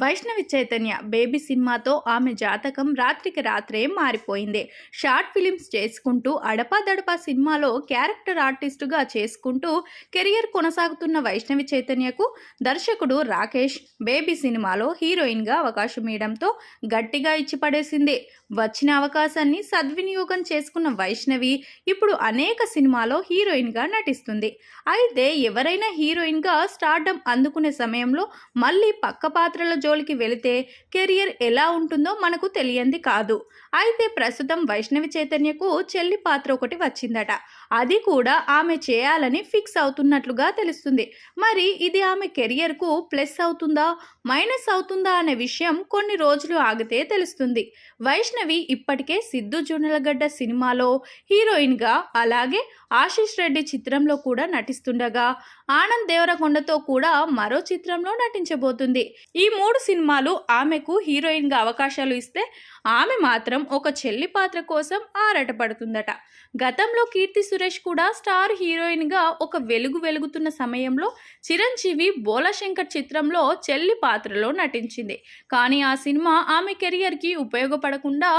Vaishnavi Chaitanya baby సినిమాతో ఆమె జాతకం రాత్రికి రాత్రే మారిపోయింది. షార్ట్ ఫిలిమ్స్ చేసుకుంటూ అడపాదడపా సినిమాలో క్యారెక్టర్ ఆర్టిస్టుగా చేసుకుంటూ కెరియర్ కొనసాగుతున్న వైష్ణవి చైతన్యకు దర్శకుడు రాకేష్ బేబీ సినిమాలో హీరోయిన్గా అవకాశం ఇవ్వడంతో గట్టిగా ఇచ్చి పడేసింది. వచ్చిన అవకాశాన్ని సద్వినియోగం చేసుకున్న వైష్ణవి ఇప్పుడు అనేక సినిమాలో హీరోయిన్గా నటిస్తుంది. అయితే ఎవరైనా హీరోయిన్గా స్టార్డమ్ అందుకునే సమయంలో మళ్ళీ పక్క పాత్రల జోలికి వెళితే కెరియర్ ఎలా ఉంటుందో మనకు తెలియంది కాదు. అయితే ప్రస్తుతం వైష్ణవి చైతన్యకు చెల్లి పాత్ర ఒకటి వచ్చిందట. అది కూడా ఆమె చేయాలని ఫిక్స్ అవుతున్నట్లుగా తెలుస్తుంది. మరి ఇది ఆమె కెరియర్కు ప్లస్ అవుతుందా మైనస్ అవుతుందా అనే విషయం కొన్ని రోజులు ఆగితే తెలుస్తుంది. వైష్ణవి ఇప్పటికే సిద్ధు జొన్నలగడ్డ సినిమాలో హీరోయిన్గా, అలాగే ఆశీష్ రెడ్డి చిత్రంలో కూడా నటిస్తుండగా ఆనంద్ దేవరకొండతో కూడా మరో చిత్రంలో నటించబోతుంది. ఈ 3 సినిమాలు ఆమెకు హీరోయిన్గా అవకాశాలు ఇస్తే ఆమె మాత్రం ఒక చెల్లి పాత్ర కోసం ఆరాటపడుతుందట. గతంలో కీర్తి సురేష్ కూడా స్టార్ హీరోయిన్గా ఒక వెలుగుతున్న సమయంలో చిరంజీవి బోలాశంకర్ చిత్రంలో చెల్లి పాత్రలో నటించింది. కానీ ఆ సినిమా ఆమె కెరియర్కి ఉపయోగపడకుండా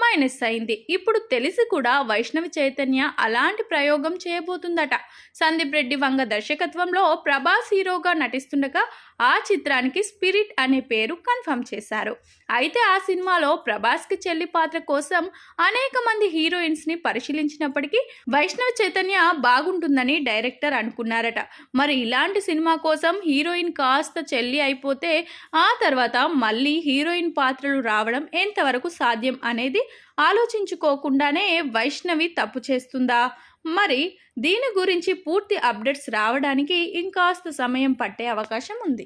మైనస్ అయింది. ఇప్పుడు తెలిసి కూడా వైష్ణవి చైతన్య అలాంటి ప్రయోగం చేయబోతుందట. సందీప్ రెడ్డి వంగ దర్శకత్వంలో ప్రభాస్ హీరోగా నటిస్తుండగా ఆ చిత్రానికి స్పిరిట్ అనే పేరు కన్ఫర్మ్ చేశారు. అయితే ఆ సినిమాలో ప్రభాస్కి చెల్లి పాత్ర కోసం అనేక మంది హీరోయిన్స్ని పరిశీలించినప్పటికీ వైష్ణవి చైతన్య బాగుంటుందని డైరెక్టర్ అనుకున్నారట. మరి ఇలాంటి సినిమా కోసం హీరోయిన్ కాస్త చెల్లి అయిపోతే ఆ తర్వాత మళ్ళీ హీరోయిన్ పాత్రలు రావడం ఎంతవరకు సాధ్యం అనేది ఆలోచించుకోకుండానే వైష్ణవి తప్పు చేస్తుందా? మరి దీని గురించి పూర్తి అప్డేట్స్ రావడానికి ఇంకాస్త సమయం పట్టే అవకాశం ఉంది.